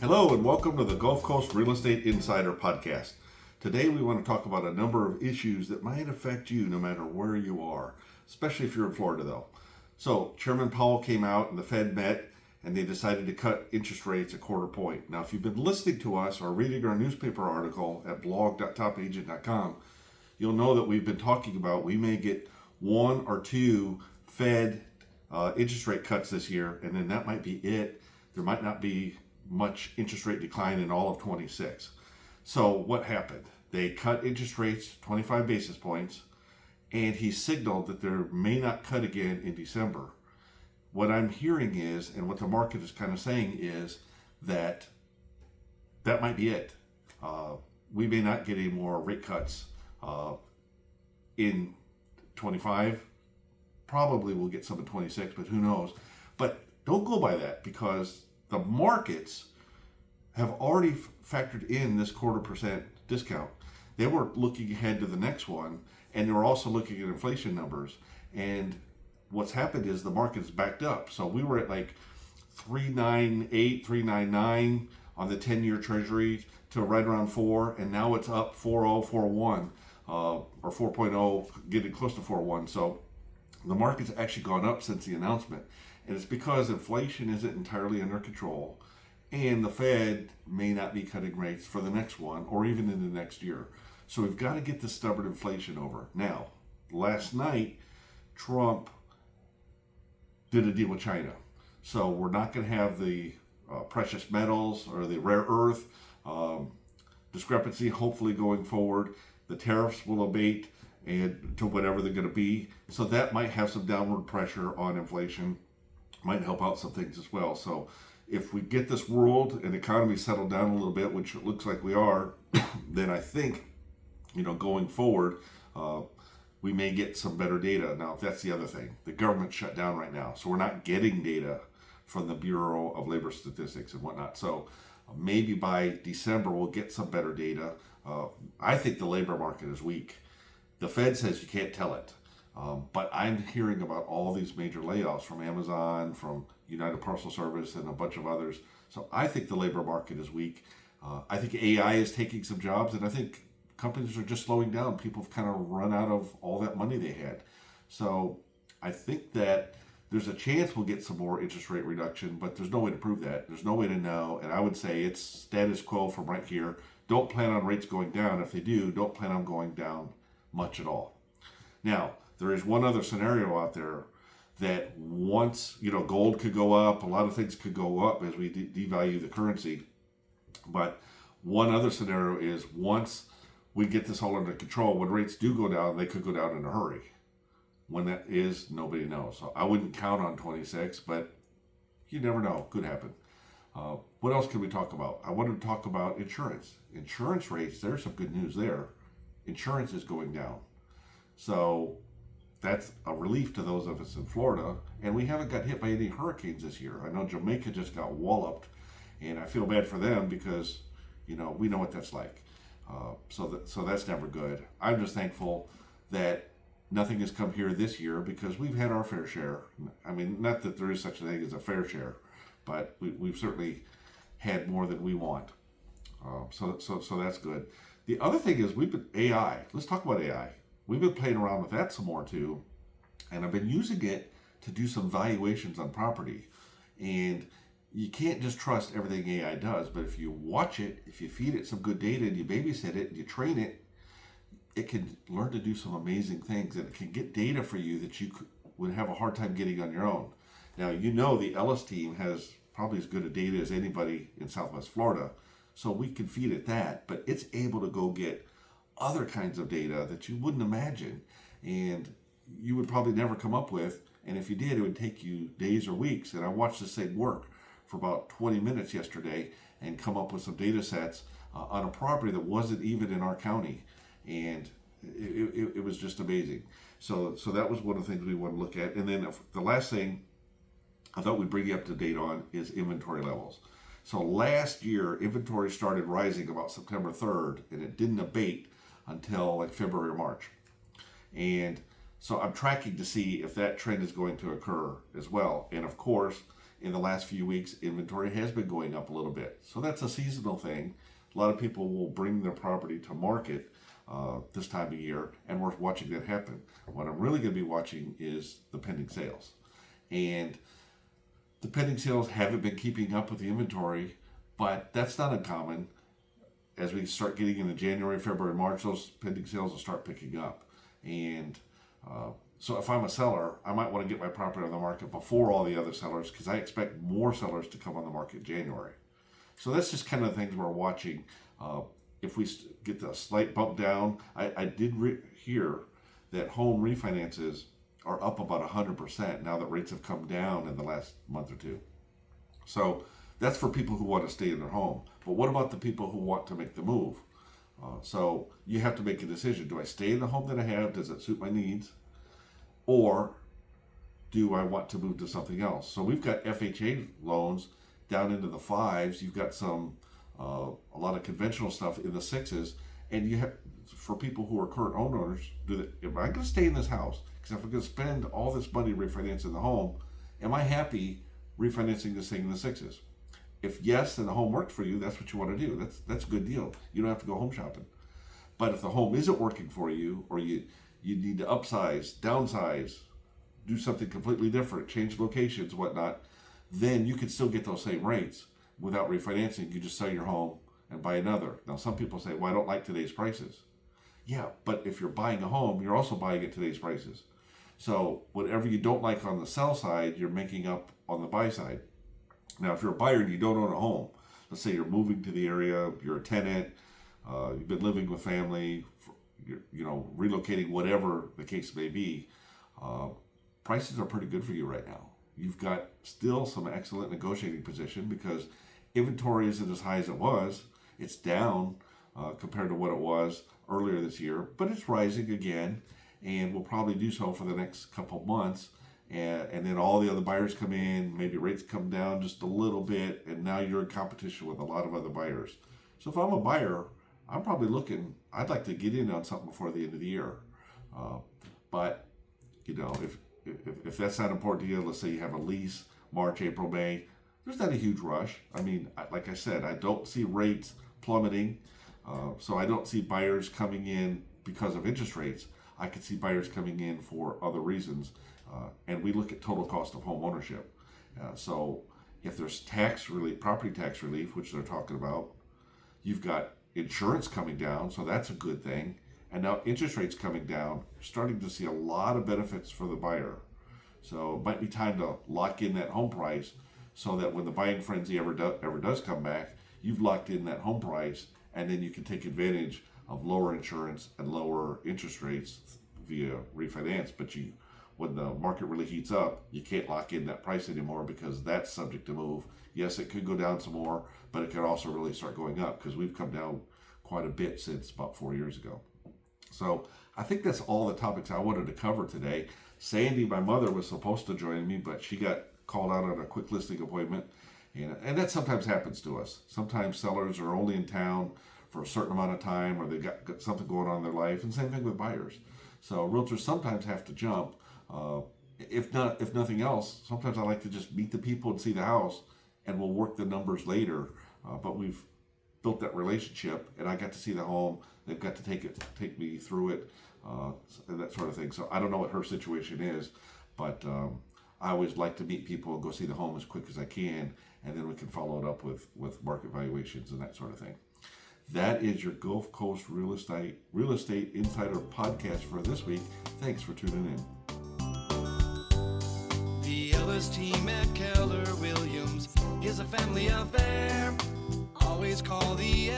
Hello and welcome to the Gulf Coast Real Estate Insider Podcast. Today we want to talk about a number of issues that might affect you no matter where you are, especially if you're in Florida though. So Chairman Powell came out and the Fed met and they decided to cut interest rates a quarter point. Now if you've been listening to us or reading our newspaper article at blog.topagent.com, you'll know that we've been talking about we may get one or two Fed interest rate cuts this year, and then that might be it. There might not be much interest rate decline in all of 26. So what happened? They cut interest rates 25 basis points, and he signaled that there may not cut again in December. What I'm hearing is, and what the market is kind of saying is that might be it. We may not get any more rate cuts in 25. Probably we'll get some in 26, but who knows? But don't go by that, because the markets have already factored in this 0.25% discount. They were looking ahead to the next one, and they were also looking at inflation numbers. And what's happened is the market's backed up. So we were at like 398, 399 on the 10-year Treasury to right around 4, and now it's up 4.0, 4.1, or 4.0, getting close to 4.1. So the market's actually gone up since the announcement. And it's because inflation isn't entirely under control, and the Fed may not be cutting rates for the next one or even in the next year. So we've got to get this stubborn inflation over. Now, last night, Trump did a deal with China. So we're not going to have the precious metals or the rare earth discrepancy, hopefully going forward. The tariffs will abate and to whatever they're going to be. So that might have some downward pressure on inflation. Might help out some things as well. So if we get this world and economy settled down a little bit, which it looks like we are, then I think, going forward, we may get some better data. Now, that's the other thing. The government's shut down right now, so we're not getting data from the Bureau of Labor Statistics and whatnot. So maybe by December we'll get some better data. I think the labor market is weak. The Fed says you can't tell it. But I'm hearing about all these major layoffs from Amazon, from United Parcel Service, and a bunch of others. So I think the labor market is weak. I think AI is taking some jobs, and I think companies are just slowing down. People have kind of run out of all that money they had. So I think that there's a chance we'll get some more interest rate reduction, but there's no way to prove that. There's no way to know. And I would say it's status quo from right here. Don't plan on rates going down. If they do, don't plan on going down much at all. Now, there is one other scenario out there that once, gold could go up, a lot of things could go up as we devalue the currency. But one other scenario is once we get this all under control, when rates do go down, they could go down in a hurry. When that is, nobody knows. So I wouldn't count on 26, but you never know. Could happen. What else can we talk about? I wanted to talk about insurance. Insurance rates, there's some good news there. Insurance is going down. So that's a relief to those of us in Florida, and we haven't got hit by any hurricanes this year. I know Jamaica just got walloped, and I feel bad for them because, we know what that's like. So that's never good. I'm just thankful that nothing has come here this year because we've had our fair share. I mean, not that there is such a thing as a fair share, but we've certainly had more than we want. So that's good. The other thing is AI. Let's talk about AI. We've been playing around with that some more too, and I've been using it to do some valuations on property. And you can't just trust everything AI does, but if you watch it, if you feed it some good data and you babysit it and you train it, it can learn to do some amazing things, and it can get data for you that you would have a hard time getting on your own. Now, the Ellis Team has probably as good a data as anybody in Southwest Florida, so we can feed it that, but it's able to go get other kinds of data that you wouldn't imagine and you would probably never come up with, and if you did, it would take you days or weeks. And I watched this thing work for about 20 minutes yesterday and come up with some data sets on a property that wasn't even in our county, and it was just amazing. So that was one of the things we want to look at. And then the last thing I thought we'd bring you up to date on is inventory levels. So last year, inventory started rising about September 3rd, and it didn't abate until like February or March. And so I'm tracking to see if that trend is going to occur as well. And of course, in the last few weeks, inventory has been going up a little bit. So that's a seasonal thing. A lot of people will bring their property to market this time of year, and we're watching that happen. What I'm really going to be watching is the pending sales. And the pending sales haven't been keeping up with the inventory, but that's not uncommon. As we start getting into January, February, March, those pending sales will start picking up. And so if I'm a seller, I might want to get my property on the market before all the other sellers, because I expect more sellers to come on the market in January. So that's just kind of the things we're watching. If we get the slight bump down, I did hear that home refinances are up about 100% now that rates have come down in the last month or two. So that's for people who want to stay in their home. But what about the people who want to make the move? So you have to make a decision. Do I stay in the home that I have? Does it suit my needs? Or do I want to move to something else? So we've got FHA loans down into the 5s. You've got some a lot of conventional stuff in the 6s, and you have, for people who are current homeowners, am I going to stay in this house? Because if I'm going to spend all this money refinancing the home, am I happy refinancing this thing in the 6s? If yes, then the home worked for you. That's what you want to do. That's a good deal. You don't have to go home shopping. But if the home isn't working for you, or you need to upsize, downsize, do something completely different, change locations, whatnot, then you can still get those same rates without refinancing. You just sell your home and buy another. Now, some people say, well, I don't like today's prices. Yeah, but if you're buying a home, you're also buying at today's prices. So whatever you don't like on the sell side, you're making up on the buy side. Now, if you're a buyer and you don't own a home, let's say you're moving to the area, you're a tenant, you've been living with family, relocating, whatever the case may be, prices are pretty good for you right now. You've got still some excellent negotiating position because inventory isn't as high as it was. It's down compared to what it was earlier this year, but it's rising again, and will probably do so for the next couple months. And then all the other buyers come in, maybe rates come down just a little bit, and now you're in competition with a lot of other buyers. So if I'm a buyer, I'm probably looking, I'd like to get in on something before the end of the year. But, if that's not important to you, let's say you have a lease, March, April, May, there's not a huge rush. I mean, like I said, I don't see rates plummeting. So I don't see buyers coming in because of interest rates. I could see buyers coming in for other reasons. And we look at total cost of home ownership. So if there's tax relief, property tax relief, which they're talking about, you've got insurance coming down, so that's a good thing. And now interest rates coming down, you're starting to see a lot of benefits for the buyer. So it might be time to lock in that home price so that when the buying frenzy ever does come back, you've locked in that home price, and then you can take advantage of lower insurance and lower interest rates via refinance. But when the market really heats up, you can't lock in that price anymore because that's subject to move. Yes, it could go down some more, but it could also really start going up because we've come down quite a bit since about 4 years ago. So I think that's all the topics I wanted to cover today. Sandy, my mother, was supposed to join me, but she got called out on a quick listing appointment. And that sometimes happens to us. Sometimes sellers are only in town for a certain amount of time, or they've got something going on in their life, and same thing with buyers. So realtors sometimes have to jump. If nothing else, sometimes I like to just meet the people and see the house, and we'll work the numbers later. But we've built that relationship, and I got to see the home. They've got to take me through it, and that sort of thing. So I don't know what her situation is, but I always like to meet people and go see the home as quick as I can, and then we can follow it up with market valuations and that sort of thing. That is your Gulf Coast Real Estate Insider podcast for this week. Thanks for tuning in. The Ellis Team at Keller Williams is a family affair. Always call the